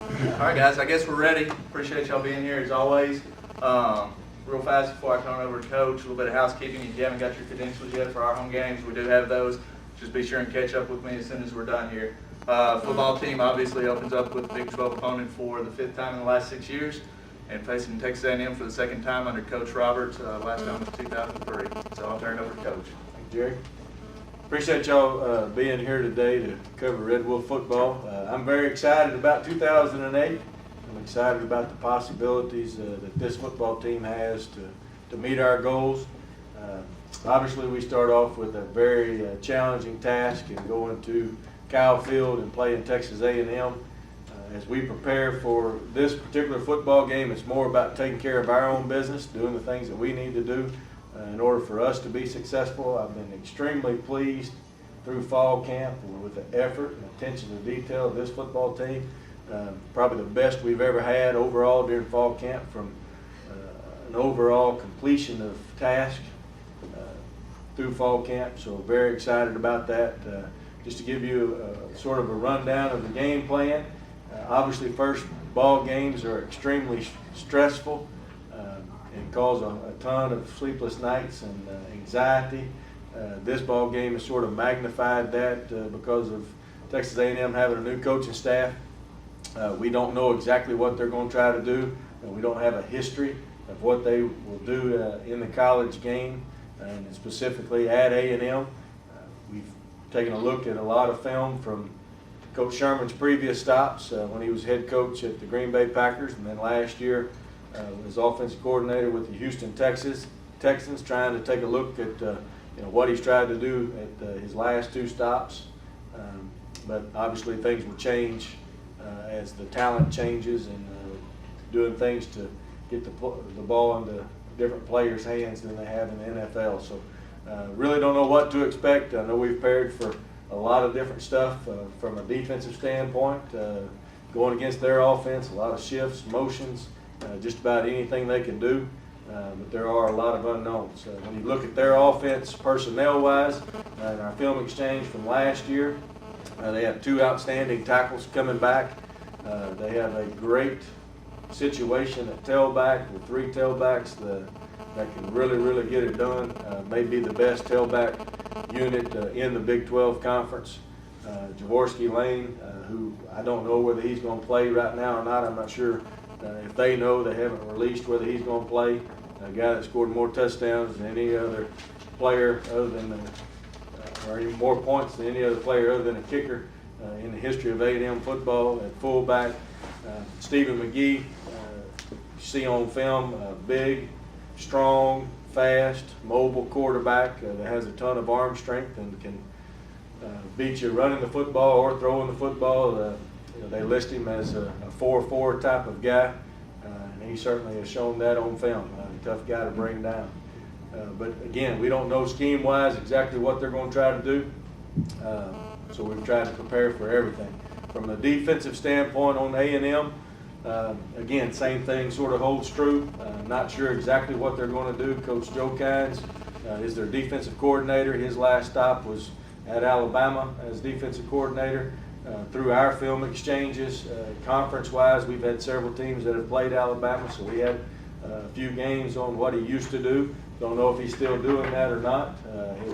All right, guys, I guess we're ready. Appreciate y'all being here as always. Real fast before I turn it over to Coach, a little bit of housekeeping. If you haven't got your credentials yet for our home games, we do have those. Just be sure and catch up with me as soon as we're done here. Football team obviously opens up with the Big 12 opponent for the 5th time in the last 6 years, and facing Texas A&M for the 2nd time under Coach Roberts. Last time was 2003. So I'll turn it over to Coach. Thank you, Jerry. Appreciate y'all being here today to cover Red Wolf football. I'm very excited about 2008. I'm excited about the possibilities that this football team has to meet our goals. Obviously, we start off with a very challenging task in going to Kyle Field and playing Texas A&M. As we prepare for this particular football game, it's more about taking care of our own business, doing the things that we need to do in order for us to be successful. I've been extremely pleased through fall camp with the effort and attention to detail of this football team. Probably the best we've ever had overall during fall camp, from an overall completion of task through fall camp. So very excited about that. Just to give you sort of a rundown of the game plan. Obviously, first ball games are extremely stressful and cause a ton of sleepless nights and anxiety. This ball game has sort of magnified that because of Texas A&M having a new coaching staff. We don't know exactly what they're going to try to do, and we don't have a history of what they will do in the college game, and specifically at A&M. We've taken a look at a lot of film from Coach Sherman's previous stops when he was head coach at the Green Bay Packers, and then last year as offensive coordinator with the Houston Texans, trying to take a look at what he's tried to do at his last 2 stops. But obviously things will change as the talent changes, and doing things to get the ball into different players' hands than they have in the NFL. So really don't know what to expect. I know we've prepared for a lot of different stuff from a defensive standpoint, going against their offense, a lot of shifts, motions, just about anything they can do. But there are a lot of unknowns. When you look at their offense personnel-wise, in our film exchange from last year, they have 2 outstanding tackles coming back. They have a great situation at tailback with 3 tailbacks that can really get it done. Maybe the best tailback unit in the Big 12 conference. Jaworski Lane, who I don't know whether he's going to play right now or not. I'm not sure if they know. They haven't released whether he's going to play. A guy that scored more touchdowns than any other player other than or any more points than any other player other than a kicker in the history of A&M football. At fullback, Stephen McGee, you see on film, big, strong, fast, mobile quarterback that has a ton of arm strength and can beat you running the football or throwing the football. They list him as a 4-4 type of guy, and he certainly has shown that on film. A tough guy to bring down. But again, we don't know scheme-wise exactly what they're going to try to do, so we've tried to prepare for everything. From the defensive standpoint on A&M, again, same thing sort of holds true. Not sure exactly what they're going to do. Coach Joe Kynes is their defensive coordinator. His last stop was at Alabama as defensive coordinator. Through our film exchanges, conference-wise, we've had several teams that have played Alabama, so we had a few games on what he used to do. Don't know if he's still doing that or not.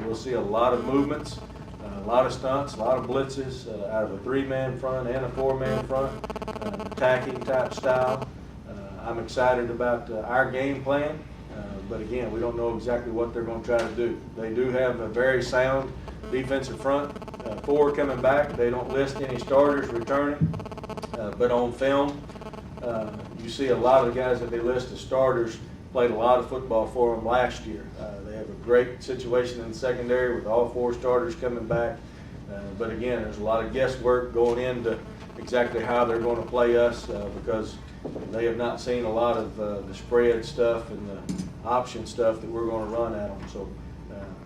We'll see a lot of movements, a lot of stunts, a lot of blitzes out of a 3-man front and a 4-man front, attacking type style. I'm excited about our game plan, but again, we don't know exactly what they're going to try to do. They do have a very sound defensive front, 4 coming back. They don't list any starters returning, but on film, you see a lot of the guys that they list as starters played a lot of football for them last year. They have a great situation in the secondary with all 4 starters coming back. But again, there's a lot of guesswork going into exactly how they're going to play us because they have not seen a lot of the spread stuff and the option stuff that we're going to run at them. So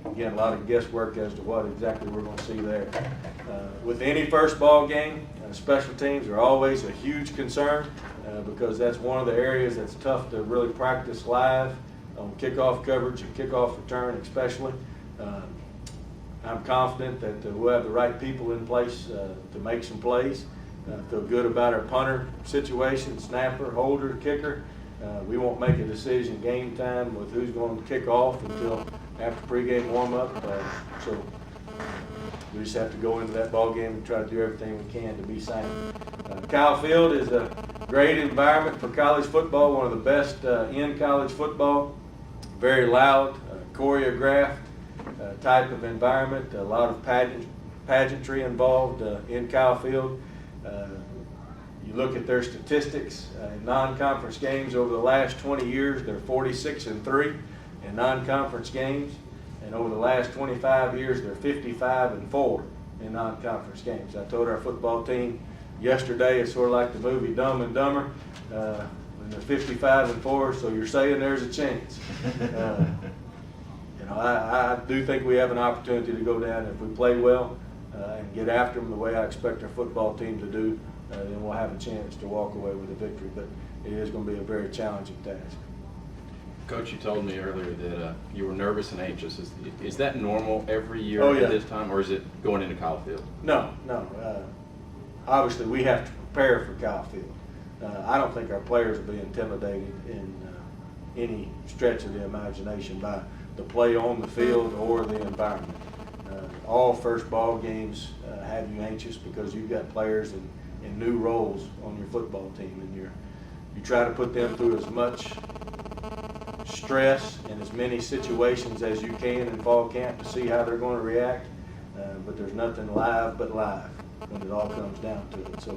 again, a lot of guesswork as to what exactly we're going to see there. With any first ball game, special teams are always a huge concern because that's one of the areas that's tough to really practice live on kickoff coverage and kickoff return especially. I'm confident that we'll have the right people in place to make some plays. Feel good about our punter situation, snapper, holder, kicker. We won't make a decision game time with who's going to kick off until after pregame warm-up. So we just have to go into that ball game and try to do everything we can to be sane. Kyle Field is a great environment for college football, one of the best in college football. Very loud, choreographed type of environment, a lot of pageantry involved in Kyle Field. You look at their statistics in non-conference games over the last 20 years, they're 46-3 in non-conference games. And over the last 25 years, they're 55-4 in non-conference games. I told our football team yesterday, it's sort of like the movie Dumb and Dumber. And they're 55-4, so you're saying there's a chance. I do think we have an opportunity to go down if we play well and get after them the way I expect our football team to do. Then we'll have a chance to walk away with a victory. But it is going to be a very challenging task. Coach, you told me earlier that you were nervous and anxious. Is that normal every year Oh, yeah. at this time, or is it going into Kyle Field? No. Obviously, we have to prepare for Kyle Field. I don't think our players will be intimidated in any stretch of the imagination by the play on the field or the environment. All first ball games have you anxious because you've got players in new roles on your football team, and you try to put them through as much stress in as many situations as you can in fall camp to see how they're going to react. But there's nothing live but live when it all comes down to it. So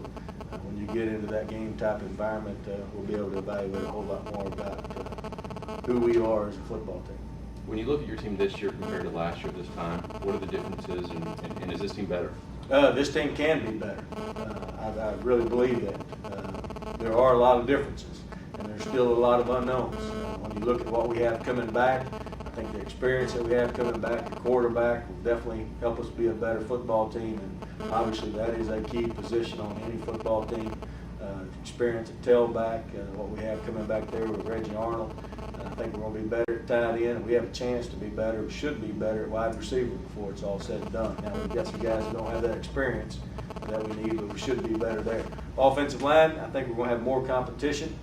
when you get into that game type environment, we'll be able to evaluate a whole lot more about who we are as a football team. When you look at your team this year compared to last year this time, what are the differences, and is this team better? This team can be better. I really believe that. There are a lot of differences, and there's still a lot of unknowns. When you look at what we have coming back, I think the experience that we have coming back, the quarterback will definitely help us be a better football team, and obviously that is a key position on any football team. Experience at tailback, what we have coming back there with Reggie Arnold. I think we're going to be better at tight end. We have a chance to be better. We should be better at wide receiver before it's all said and done. Now, we've got some guys that don't have that experience that we need, but we should be better there. Offensive line, I think we're going to have more competition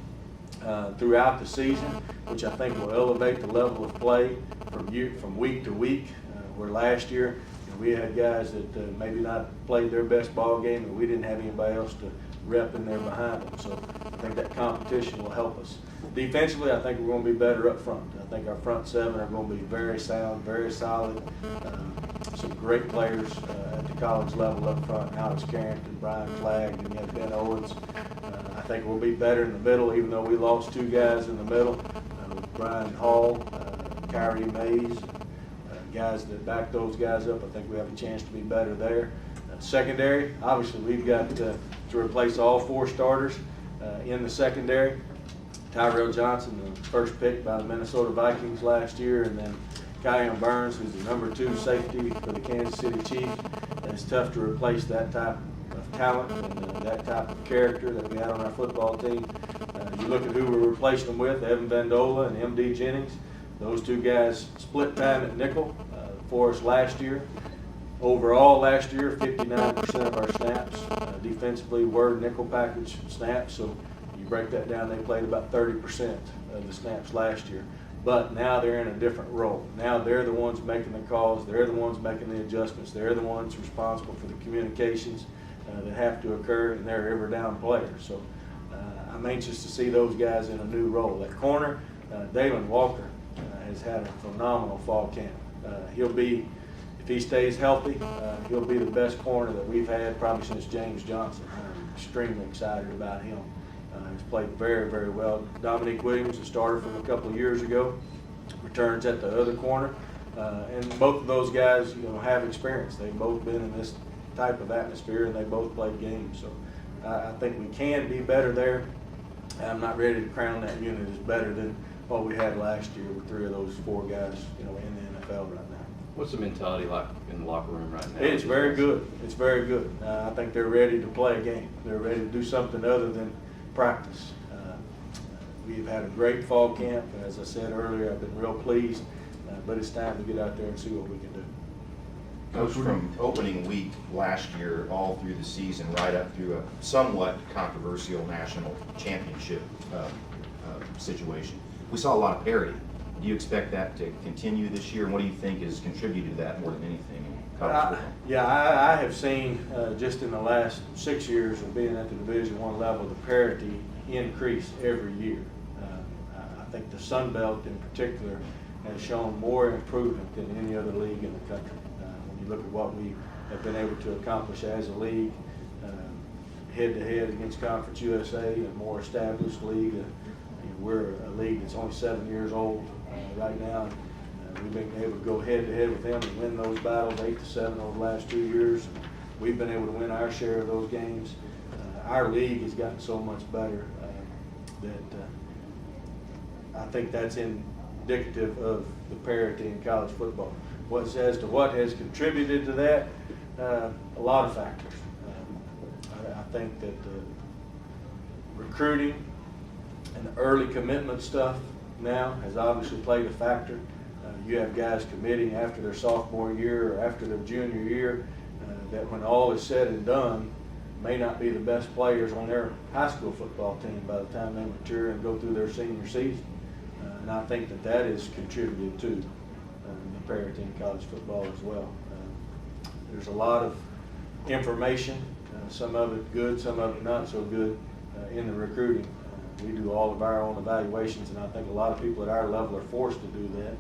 throughout the season, which I think will elevate the level of play from week to week. Where last year we had guys that maybe not played their best ball game, and we didn't have anybody else to rep in there behind them. So I think that competition will help us. Defensively, I think we're going to be better up front. I think our front seven are going to be very sound, very solid. Some great players at the college level up front. Alex Carrington, Brian Flagg, and you have Ben Owens. I think we'll be better in the middle, even though we lost two guys in the middle. Brian Hall, Kyrie Mays, guys that back those guys up. I think we have a chance to be better there. Secondary, obviously we've got to replace all four starters in the secondary. Tyrell Johnson, the first pick by the Minnesota Vikings last year, and then Kyan Burns, who's the number 2 safety for the Kansas City Chiefs. And it's tough to replace that type of talent and that type of character that we had on our football team. You look at who we're replacing them with, Evan Bandola and M.D. Jennings. Those two guys split time at nickel for us last year. Overall last year, 59% of our snaps defensively were nickel package snaps. So you break that down, they played about 30% of the snaps last year. But now they're in a different role. Now they're the ones making the calls. They're the ones making the adjustments. They're the ones responsible for the communications that have to occur, and they're every down players. So I'm anxious to see those guys in a new role. At corner, Dalen Walker has had a phenomenal fall camp. He'll be, if he stays healthy, he'll be the best corner that we've had probably since James Johnson. I'm extremely excited about him. He's played very, very well. Dominique Williams, a starter from a couple of years ago, returns at the other corner. And both of those guys, have experience. They've both been in this type of atmosphere, and they both played games. So I think we can be better there. I'm not ready to crown that unit as better than what we had last year with 3 of those 4 guys, in the NFL right now. What's the mentality like in the locker room right now? It's very good. It's very good. I think they're ready to play a game. They're ready to do something other than practice. We've had a great fall camp. As I said earlier, I've been real pleased, but it's time to get out there and see what we can do. Coach, from opening week last year all through the season, right up through a somewhat controversial national championship situation, we saw a lot of parity. Do you expect that to continue this year? And what do you think has contributed to that more than anything in college football? Yeah, I have seen just in the last 6 years of being at the Division I level, the parity increase every year. I think the Sun Belt in particular has shown more improvement than any other league in the country. When you look at what we have been able to accomplish as a league, head-to-head against Conference USA, a more established league. We're a league that's only 7 years old right now. We've been able to go head-to-head with them and win those battles 8-7 over the last 2 years. We've been able to win our share of those games. Our league has gotten so much better that I think that's indicative of the parity in college football. As to what has contributed to that, a lot of factors. I think that the recruiting and the early commitment stuff now has obviously played a factor. You have guys committing after their sophomore year or after their junior year that when all is said and done may not be the best players on their high school football team by the time they mature and go through their senior season. And I think that that is contributed to the parity in college football as well. There's a lot of information, some of it good, some of it not so good in the recruiting. We do all of our own evaluations, and I think a lot of people at our level are forced to do that,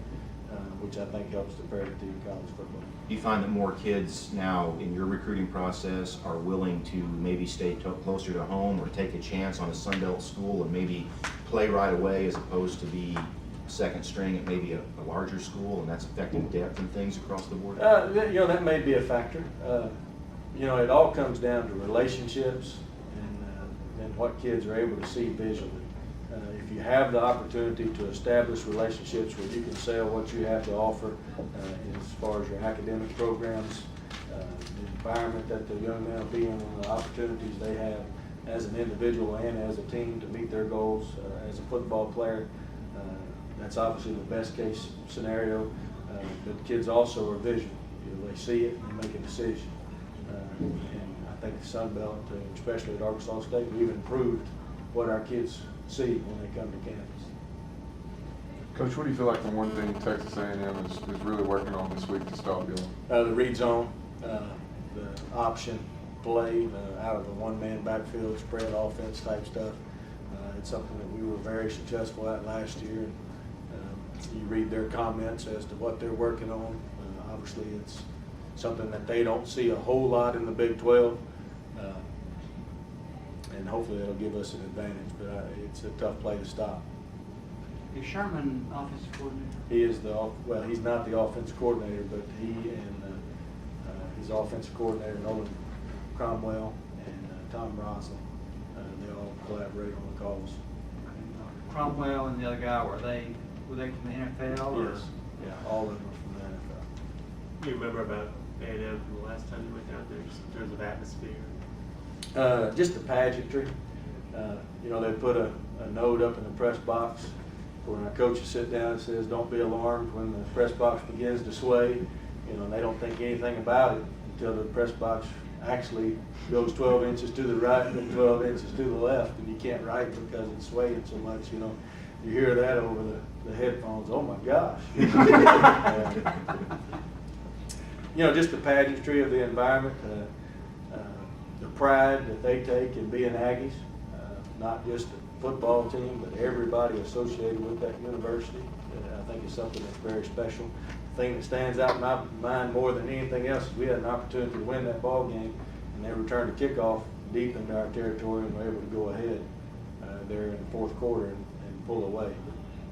which I think helps the parity in college football. Do you find that more kids now in your recruiting process are willing to maybe stay closer to home or take a chance on a Sun Belt school and maybe play right away as opposed to be second string at maybe a larger school, and that's affecting depth and things across the board? That may be a factor. It all comes down to relationships and what kids are able to see visually. If you have the opportunity to establish relationships where you can sell what you have to offer as far as your academic programs, the environment that the young men will be in, and the opportunities they have as an individual and as a team to meet their goals as a football player, that's obviously the best case scenario. But kids also are visual. They see it and they make a decision. And I think the Sun Belt, especially at Arkansas State, we've improved what our kids see when they come to campus. Coach, what do you feel like the one thing Texas A&M is really working on this week to stop you? The read zone, the option play out of the one-man backfield spread offense type stuff. It's something that we were very successful at last year. You read their comments as to what they're working on. Obviously, it's something that they don't see a whole lot in the Big 12. And hopefully that'll give us an advantage, but it's a tough play to stop. Is Sherman offensive coordinator? He is he's not the offensive coordinator, but he and his offensive coordinator, Nolan Cromwell, and Tom Roslin, they all collaborate on the calls. Cromwell and the other guy, were they from the NFL? Or? Yes, yeah, all of them are from the NFL. You remember about A&M from the last time you went down there, just in terms of atmosphere? Just the pageantry. They put a note up in the press box where our coaches sit down and says, "Don't be alarmed when the press box begins to sway." They don't think anything about it until the press box actually goes 12 inches to the right and 12 inches to the left, and you can't write because it's swaying so much. You hear that over the headphones. Oh my gosh! Just the pageantry of the environment. The pride that they take in being Aggies, not just the football team, but everybody associated with that university, I think is something that's very special. The thing that stands out in my mind more than anything else is we had an opportunity to win that ball game, and they returned the kickoff deep into our territory and were able to go ahead there in the fourth quarter and pull away.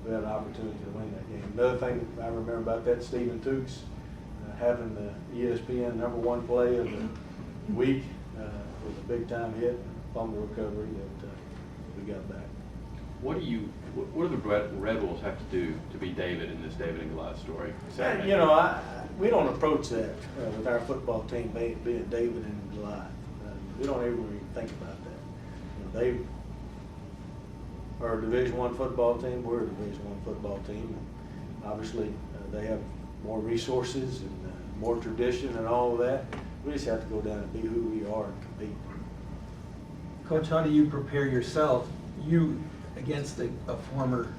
We had an opportunity to win that game. Another thing I remember about that, Stephen Tukes having the ESPN #1 play of the week. With a big-time hit, fumble recovery that we got back. What do the Red Wolves have to do to be David in this David and Goliath story? We don't approach that with our football team being David and Goliath. We don't ever even think about that. They are a Division I football team. We're a Division I football team. And obviously, they have more resources and more tradition and all of that. We just have to go down and be who we are and compete. Coach, how do you prepare yourself, you against a former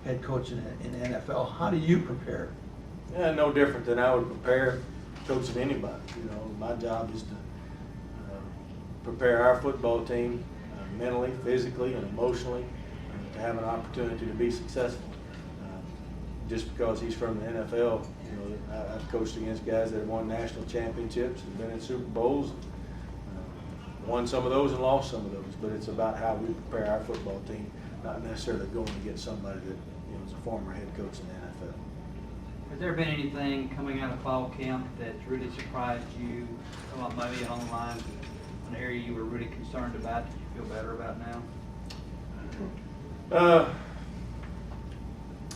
head coach in the NFL? How do you prepare? Yeah, no different than I would prepare coaching anybody. You know, my job is to prepare our football team mentally, physically, and emotionally to have an opportunity to be successful. Just because he's from the NFL, you know, I've coached against guys that have won national championships and been in Super Bowls, won some of those and lost some of those. But it's about how we prepare our football team, not necessarily going to get somebody that, you know, is a former head coach in the NFL. Has there been anything coming out of fall camp that really surprised you, maybe along the lines of an area you were really concerned about that you feel better about now?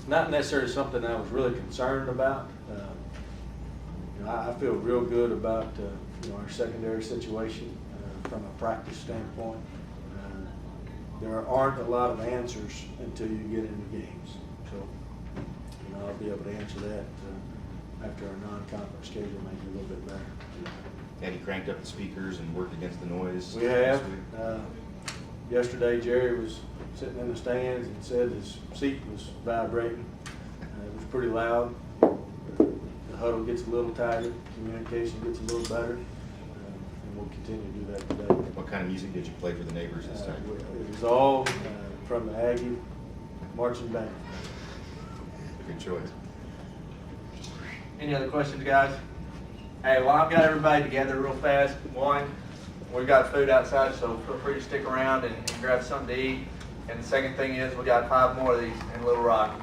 Not necessarily something I was really concerned about. You know, I feel real good about you know, our secondary situation from a practice standpoint. There aren't a lot of answers until you get into games. So, you know, I'll be able to answer that after our non-conference schedule, maybe a little bit better. Have you cranked up the speakers and worked against the noise? We have. this week? Yesterday, Jerry was sitting in the stands and said his seat was vibrating. It was pretty loud. The huddle gets a little tighter, communication gets a little better, and we'll continue to do that today. What kind of music did you play for the neighbors this time? It was all from the Aggie marching band. Good choice. Any other questions, guys? Hey, well, I've got everybody together real fast. One, we've got food outside, so feel free to stick around and grab something to eat. And the second thing is, we got 5 more of these in Little Rock.